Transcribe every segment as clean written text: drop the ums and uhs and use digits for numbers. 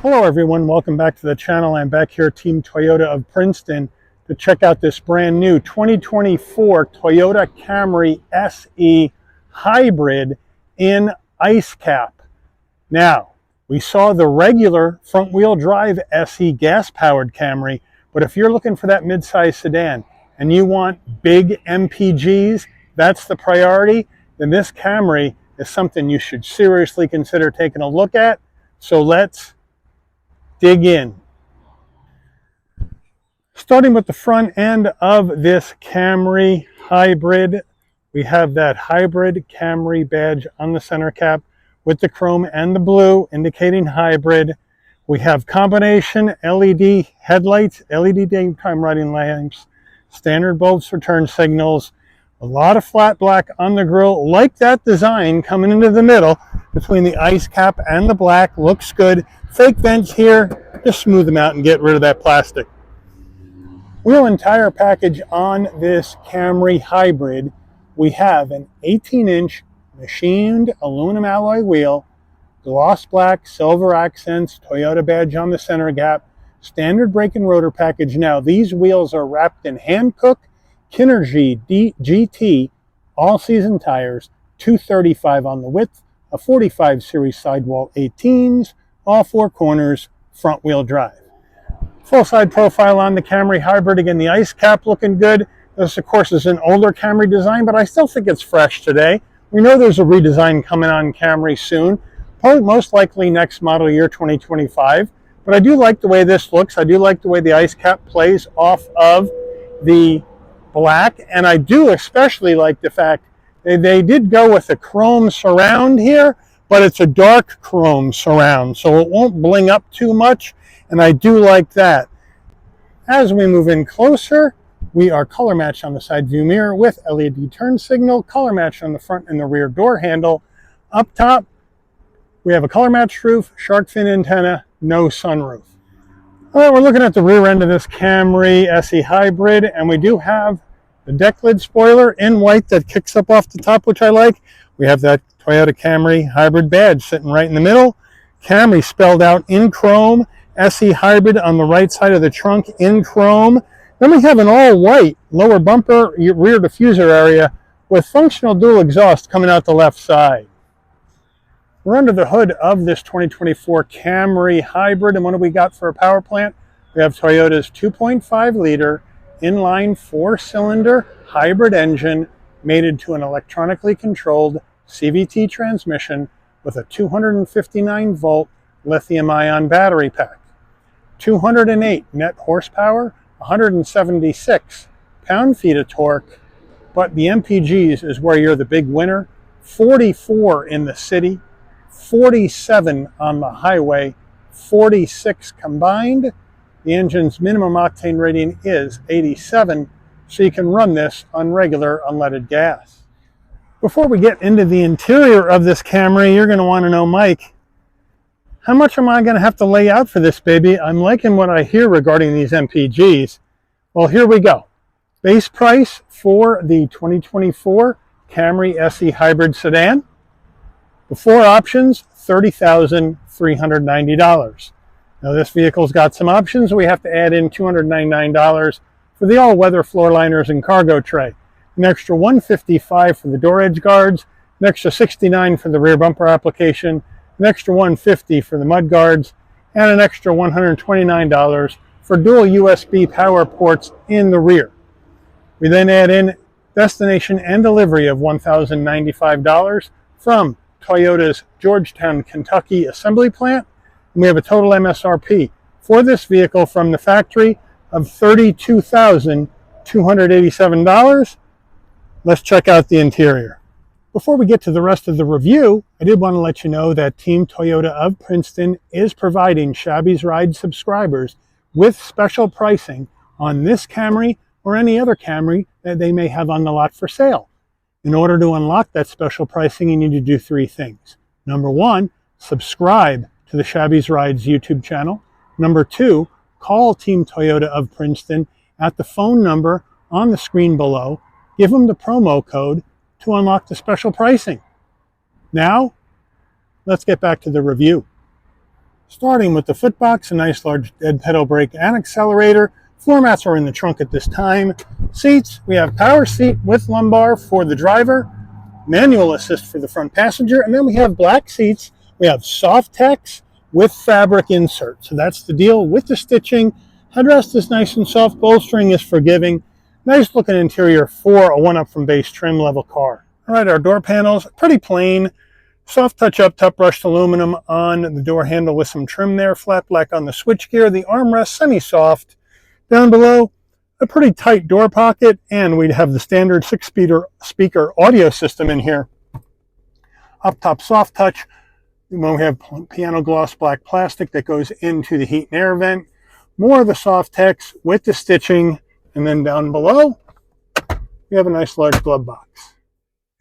Hello everyone, welcome back to the channel. I'm back here at Team Toyota of Princeton to check out this brand new 2024 Toyota Camry SE Hybrid in ice cap. Now, we saw the regular front wheel drive SE gas powered Camry, but if you're looking for that midsize sedan and you want big MPGs, that's the priority, then this Camry is something you should seriously consider taking a look at. So let's dig in. Starting with the front end of this Camry Hybrid, we have that hybrid Camry badge on the center cap with the chrome and the blue indicating hybrid. We have combination LED headlights, LED daytime running lamps, standard bulbs for turn signals, a lot of flat black on the grille, like that design coming into the middle between the ice cap and the black. Looks good. Fake vents here, just smooth them out and get rid of that plastic. Wheel and tire package on this Camry Hybrid. We have an 18-inch machined aluminum alloy wheel, gloss black, silver accents, Toyota badge on the center gap, standard brake and rotor package. Now, these wheels are wrapped in Hankook Kinergy GT all-season tires, 235 on the width, a 45 series sidewall 18s, all four corners, front wheel drive. Full side profile on the Camry Hybrid. Again, the ice cap looking good. This, of course, is an older Camry design, but I still think it's fresh today. We know there's a redesign coming on Camry soon, probably most likely next model year 2025. But I do like the way this looks. I do like the way the ice cap plays off of the black, and I do especially like the fact that they did go with a chrome surround here, but it's a dark chrome surround, so it won't bling up too much, and I do like that. As we move in closer, we are color matched on the side view mirror with LED turn signal, color matched on the front and the rear door handle. Up top, we have a color matched roof, shark fin antenna, no sunroof. All right, we're looking at the rear end of this Camry SE Hybrid, and we do have the deck lid spoiler in white that kicks up off the top, which I like. We have that Toyota Camry Hybrid badge sitting right in the middle. Camry spelled out in chrome, SE Hybrid on the right side of the trunk in chrome. Then we have an all-white lower bumper, rear diffuser area with functional dual exhaust coming out the left side. We're under the hood of this 2024 Camry Hybrid, and what do we got for a power plant? We have Toyota's 2.5-liter inline 4-cylinder hybrid engine mated to an electronically controlled CVT transmission with a 259-volt lithium-ion battery pack. 208 net horsepower, 176 pound-feet of torque, but the MPGs is where you're the big winner. 44 in the city, 47 on the highway, 46 combined. The engine's minimum octane rating is 87, so you can run this on regular unleaded gas. Before we get into the interior of this Camry, you're going to want to know, Mike, how much am I going to have to lay out for this baby? I'm liking what I hear regarding these MPGs. Well, here we go. Base price for the 2024 Camry SE Hybrid Sedan. Before options, $30,390. Now, this vehicle's got some options. We have to add in $299 for the all-weather floor liners and cargo tray, an extra $155 for the door edge guards, an extra $69 for the rear bumper application, an extra $150 for the mud guards, and an extra $129 for dual USB power ports in the rear. We then add in destination and delivery of $1,095 from Toyota's Georgetown, Kentucky assembly plant. And we have a total MSRP for this vehicle from the factory of $32,287. Let's check out the interior. Before we get to the rest of the review, I did want to let you know that Team Toyota of Princeton is providing Shabby's Ride subscribers with special pricing on this Camry or any other Camry that they may have on the lot for sale. In order to unlock that special pricing, you need to do three things. Number one, subscribe to the Shabby's Rides YouTube channel. Number two, call Team Toyota of Princeton at the phone number on the screen below. Give them the promo code to unlock the special pricing. Now, let's get back to the review. Starting with the footbox, a nice large dead pedal brake and accelerator. Floor mats are in the trunk at this time. Seats, we have power seat with lumbar for the driver, manual assist for the front passenger, and then we have black seats. We have soft tex with fabric insert. So that's the deal with the stitching. Headrest is nice and soft. Bolstering is forgiving. Nice looking interior for a one-up from base trim level car. All right, our door panels, pretty plain. Soft touch up, top brushed aluminum on the door handle with some trim there. Flat black on the switchgear. The armrest, semi-soft. Down below, a pretty tight door pocket, and we have the standard 6-speaker audio system in here. Up top, soft touch. When we have piano gloss black plastic that goes into the heat and air vent. More of the soft tex with the stitching, and then down below, we have a nice large glove box.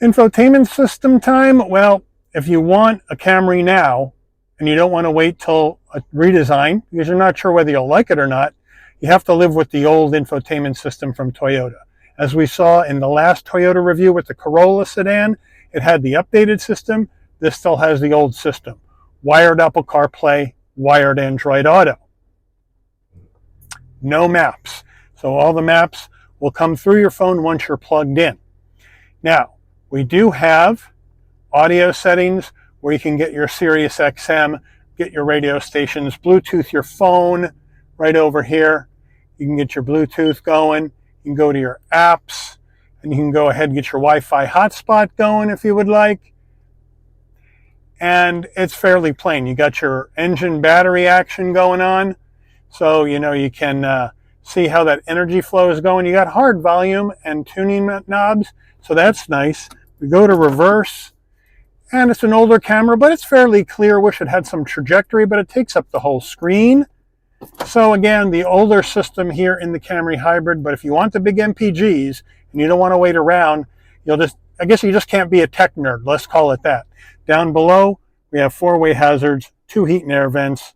Infotainment system time. Well, if you want a Camry now, and you don't want to wait till a redesign, because you're not sure whether you'll like it or not, you have to live with the old infotainment system from Toyota. As we saw in the last Toyota review with the Corolla sedan, it had the updated system. This still has the old system. Wired Apple CarPlay, wired Android Auto. No maps. So all the maps will come through your phone once you're plugged in. Now, we do have audio settings where you can get your Sirius XM, get your radio stations, Bluetooth your phone right over here. You can get your Bluetooth going. You can go to your apps, and you can go ahead and get your Wi-Fi hotspot going if you would like. And it's fairly plain. You got your engine battery action going on. So, you can see how that energy flow is going. You got hard volume and tuning knobs. So that's nice. We go to reverse. And it's an older camera, but it's fairly clear. Wish it had some trajectory, but it takes up the whole screen. So again, the older system here in the Camry Hybrid, but if you want the big MPGs and you don't want to wait around, I guess you just can't be a tech nerd. Let's call it that. Down below, we have 4-way hazards, 2 heat and air vents.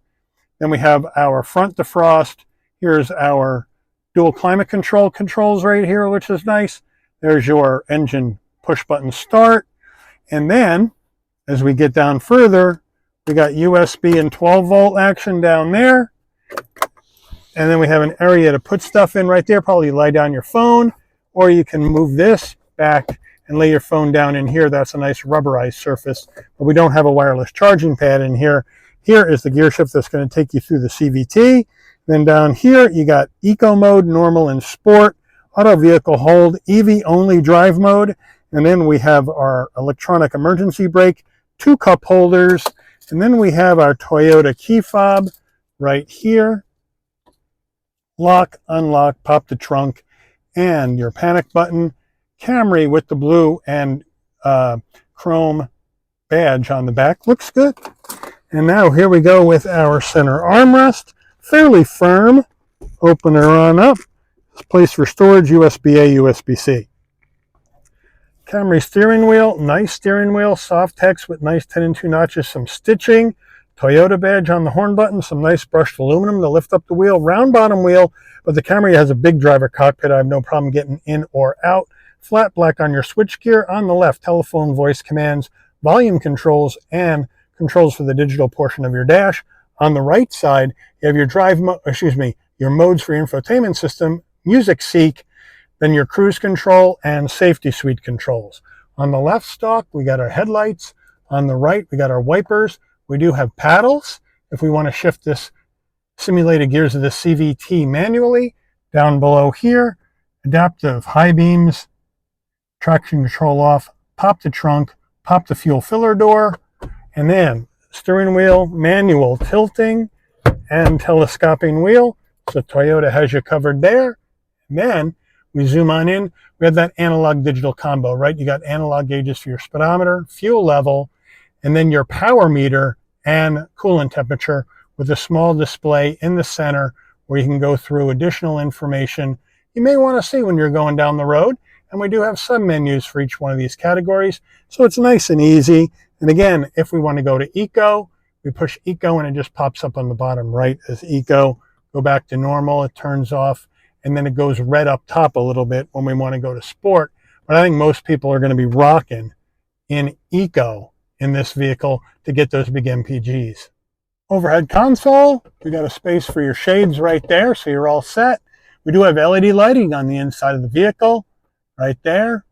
Then we have our front defrost. Here's our dual climate control controls right here, which is nice. There's your engine push button start. And then, as we get down further, we got USB and 12-volt action down there. And then we have an area to put stuff in right there. Probably lie down your phone, or you can move this back and lay your phone down in here. That's a nice rubberized surface, but we don't have a wireless charging pad in here. Here is the gear shift that's going to take you through the CVT. Then down here, you got Eco mode, normal, and sport, auto vehicle hold, EV only drive mode. And then we have our electronic emergency brake, 2 cup holders, and then we have our Toyota key fob right here. Lock, unlock, pop the trunk, and your panic button. Camry with the blue and chrome badge on the back. Looks good. And now here we go with our center armrest. Fairly firm. Open her on up. It's place for storage, USB-A, USB-C. Camry steering wheel, nice steering wheel, soft text with nice 10 and 2 notches, some stitching, Toyota badge on the horn button, some nice brushed aluminum to lift up the wheel, round bottom wheel, but the Camry has a big driver cockpit. I have no problem getting in or out. Flat black on your switchgear. On the left, telephone voice commands, volume controls, and controls for the digital portion of your dash. On the right side, you have your your modes for your infotainment system, music seek, then your cruise control and safety suite controls. On the left stalk, we got our headlights. On the right, we got our wipers. We do have paddles if we want to shift this simulated gears of the CVT manually. Down below here, adaptive high beams, traction control off, pop the trunk, pop the fuel filler door, and then steering wheel, manual tilting, and telescoping wheel. So Toyota has you covered there. And then we zoom on in, we have that analog digital combo, right? You got analog gauges for your speedometer, fuel level, and then your power meter and coolant temperature with a small display in the center where you can go through additional information you may want to see when you're going down the road. And we do have sub-menus for each one of these categories. So it's nice and easy. And again, if we want to go to Eco, we push Eco and it just pops up on the bottom right as Eco. Go back to normal, it turns off. And then it goes red up top a little bit when we want to go to sport. But I think most people are going to be rocking in Eco in this vehicle to get those big MPGs. Overhead console, we got a space for your shades right there, so you're all set. We do have LED lighting on the inside of the vehicle, right there,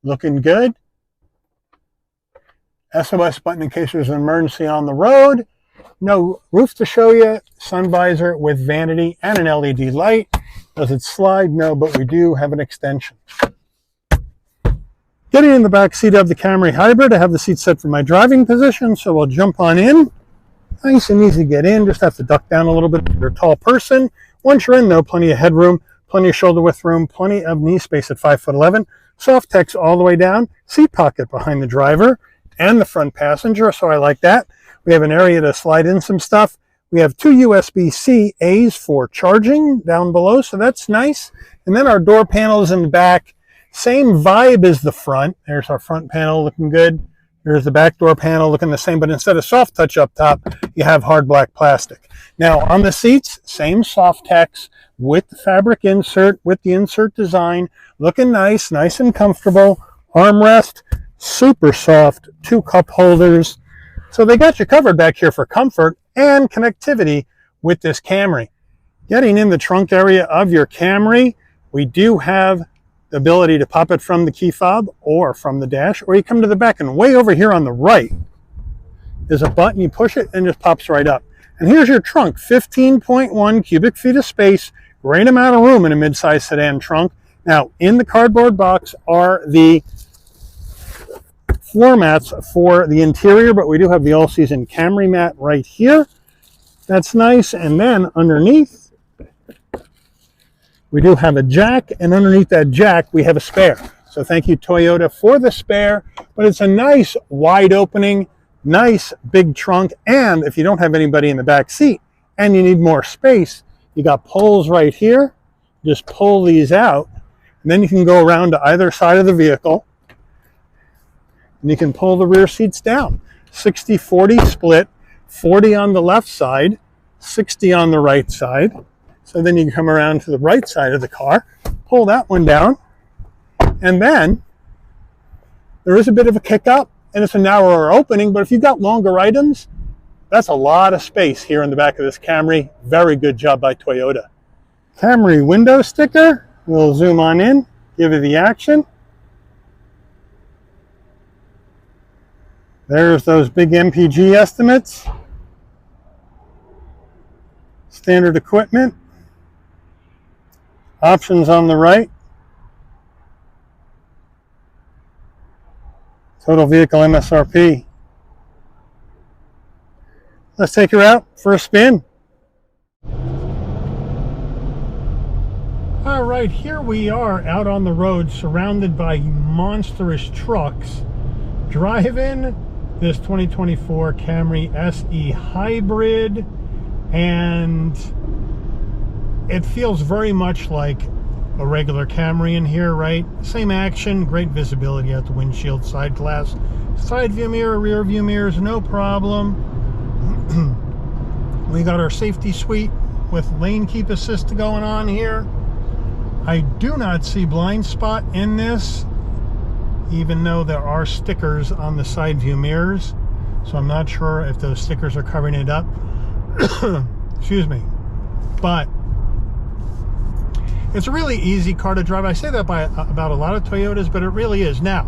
looking good. SOS button in case there's an emergency on the road. No roof to show you, sun visor with vanity and an LED light. Does it slide? No, but we do have an extension. Getting in the back seat of the Camry Hybrid, I have the seat set for my driving position, so we'll jump on in. Nice and easy to get in, just have to duck down a little bit. You're a tall person. Once you're in though, plenty of headroom, plenty of shoulder width room, plenty of knee space at 5'11". Soft text all the way down, seat pocket behind the driver and the front passenger, so I like that. We have an area to slide in some stuff. We have two USB-C A's for charging down below, so that's nice. And then our door panels in the back, same vibe as the front. There's our front panel looking good. Here's the back door panel looking the same, but instead of soft touch up top, you have hard black plastic. Now on the seats, same soft text with the fabric insert, with the insert design, looking nice, nice and comfortable. Armrest, super soft, 2 cup holders. So they got you covered back here for comfort and connectivity with this Camry. Getting in the trunk area of your Camry, we do have the ability to pop it from the key fob or from the dash, or you come to the back and way over here on the right is a button, you push it and it just pops right up. And here's your trunk, 15.1 cubic feet of space, great amount of room in a midsize sedan trunk. Now in the cardboard box are the floor mats for the interior, but we do have the all-season Camry mat right here. That's nice. And then underneath, we do have a jack, and underneath that jack, we have a spare. So thank you, Toyota, for the spare, but it's a nice wide opening, nice big trunk. And if you don't have anybody in the back seat and you need more space, you got poles right here. Just pull these out, and then you can go around to either side of the vehicle, and you can pull the rear seats down. 60-40 split, 40 on the left side, 60 on the right side. So then you can come around to the right side of the car, pull that one down, and then there is a bit of a kick up, and it's a narrower opening, but if you've got longer items, that's a lot of space here in the back of this Camry. Very good job by Toyota. Camry window sticker, we'll zoom on in, give you the action. There's those big MPG estimates. Standard equipment. Options on the right. Total vehicle MSRP. Let's take her out for a spin. All right, here we are out on the road surrounded by monstrous trucks, driving this 2024 Camry SE Hybrid, and it feels very much like a regular Camry in here, right? Same action, great visibility out the windshield, side glass, side view mirror, rear view mirrors, no problem. We got our safety suite with lane keep assist going on here. I do not see blind spot in this, even though there are stickers on the side view mirrors. So I'm not sure if those stickers are covering it up. Excuse me. But it's a really easy car to drive. I say that about a lot of Toyotas, but it really is. Now,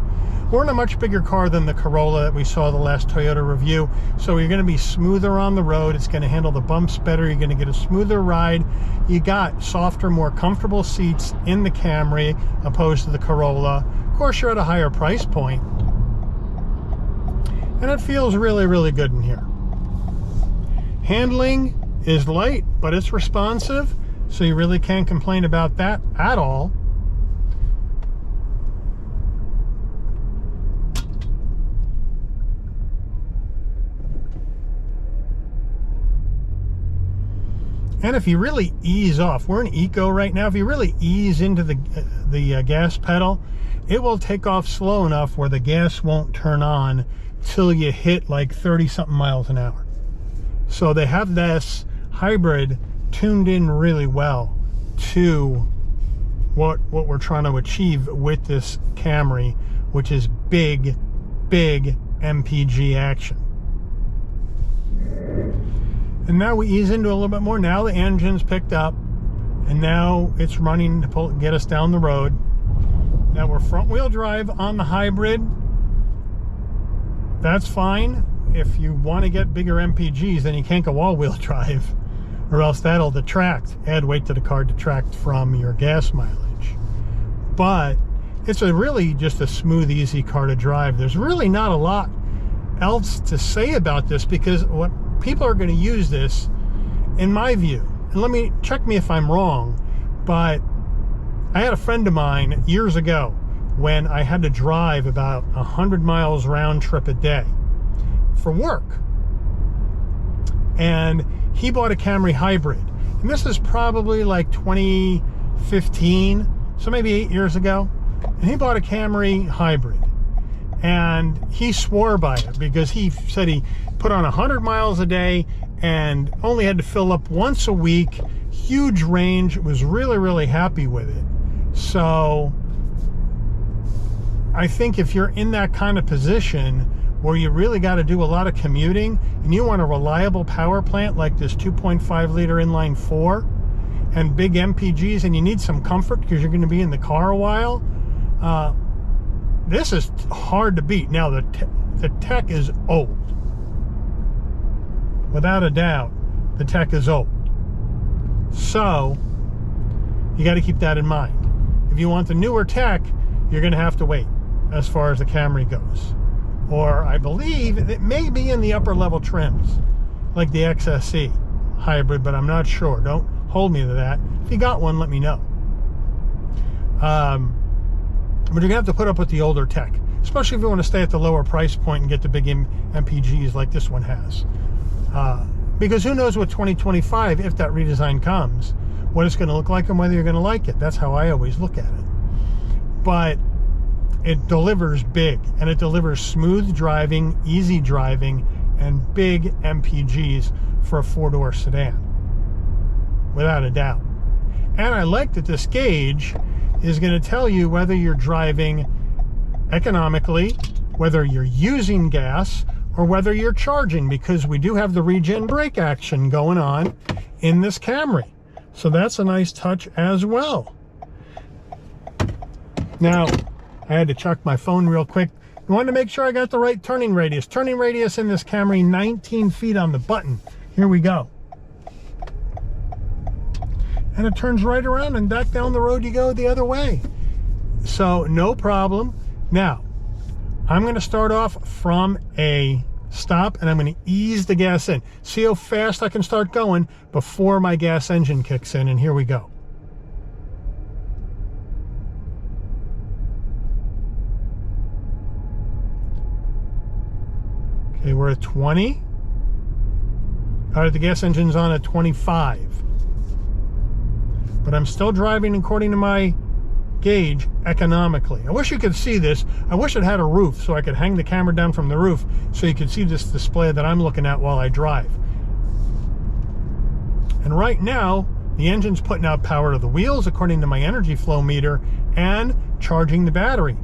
we're in a much bigger car than the Corolla that we saw the last Toyota review. So you're going to be smoother on the road. It's going to handle the bumps better. You're going to get a smoother ride. You got softer, more comfortable seats in the Camry opposed to the Corolla. Of course, you're at a higher price point. And it feels really, really good in here. Handling is light, but it's responsive. So you really can't complain about that at all. And if you really ease off, we're in eco right now, if you really ease into the gas pedal, it will take off slow enough where the gas won't turn on till you hit like 30-something miles an hour. So they have this hybrid tuned in really well to what we're trying to achieve with this Camry, which is big MPG action. And now we ease into a little bit more. Now the engine's picked up, and now it's running to get us down the road. Now we're front wheel drive on the hybrid. That's fine. If you want to get bigger MPGs, then you can't go all-wheel drive, or else that'll detract, add weight to the car, detract from your gas mileage. But it's really just a smooth, easy car to drive. There's really not a lot else to say about this, because what people are going to use this, in my view, and check me if I'm wrong, but I had a friend of mine years ago when I had to drive about 100 miles round trip a day for work, and he bought a Camry hybrid, and this is probably like 2015, so maybe 8 years ago, and he bought a Camry hybrid, and he swore by it because he said he put on 100 miles a day and only had to fill up once a week, huge range, was really, really happy with it. So I think if you're in that kind of position where you really got to do a lot of commuting and you want a reliable power plant like this 2.5 liter inline 4 and big MPGs, and you need some comfort because you're going to be in the car a while, this is hard to beat. Now the tech is old, without a doubt. The tech is old, so you got to keep that in mind. If you want the newer tech, you're going to have to wait as far as the Camry goes. Or I believe it may be in the upper level trims, like the XSE hybrid, but I'm not sure. Don't hold me to that. If you got one, let me know. But you're going to have to put up with the older tech, especially if you want to stay at the lower price point and get the big MPGs like this one has. Because who knows what 2025, if that redesign comes, what it's going to look like and whether you're going to like it. That's how I always look at it. But it delivers big, and it delivers smooth driving, easy driving, and big MPGs for a four-door sedan, without a doubt. And I like that this gauge is going to tell you whether you're driving economically, whether you're using gas, or whether you're charging, because we do have the regen brake action going on in this Camry. So that's a nice touch as well. Now, I had to check my phone real quick. I wanted to make sure I got the right turning radius. Turning radius in this Camry, 19 feet on the button. Here we go. And it turns right around, and back down the road you go the other way. So no problem. Now, I'm going to start off from a stop, and I'm going to ease the gas in. See how fast I can start going before my gas engine kicks in, and here we go. Okay, we're at 20. All right, the gas engine's on at 25. But I'm still driving according to my gauge economically. I wish you could see this. I wish it had a roof so I could hang the camera down from the roof so you could see this display that I'm looking at while I drive. And right now, the engine's putting out power to the wheels according to my energy flow meter and charging the battery.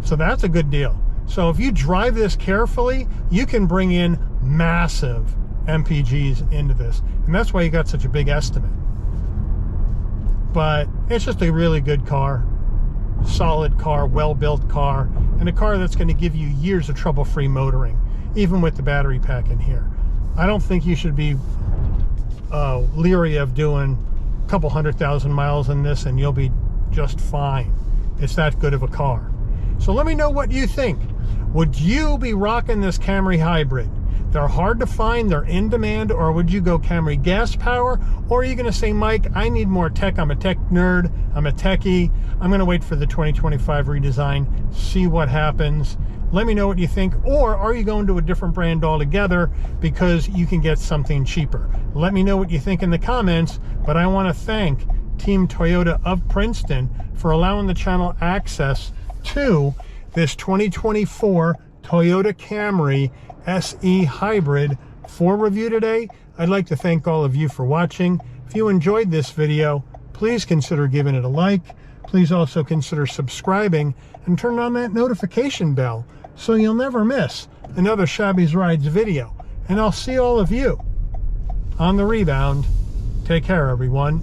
So that's a good deal. So if you drive this carefully, you can bring in massive MPGs into this. And that's why you got such a big estimate. But it's just a really good car, solid car, well-built car, and a car that's going to give you years of trouble-free motoring, even with the battery pack in here. I don't think you should be leery of doing a couple 100,000 miles in this, and you'll be just fine. It's that good of a car. So let me know what you think. Would you be rocking this Camry hybrid? They're hard to find, they're in demand, or would you go Camry gas power? Or are you gonna say, Mike, I need more tech, I'm a tech nerd, I'm a techie, I'm gonna wait for the 2025 redesign, see what happens. Let me know what you think. Or are you going to a different brand altogether because you can get something cheaper? Let me know what you think in the comments, but I wanna thank Team Toyota of Princeton for allowing the channel access to this 2024 Toyota Camry SE Hybrid for review today. I'd like to thank all of you for watching. If you enjoyed this video, please consider giving it a like. Please also consider subscribing and turn on that notification bell so you'll never miss another Shabby's Rides video. and I'll see all of you on the rebound. Take care, everyone.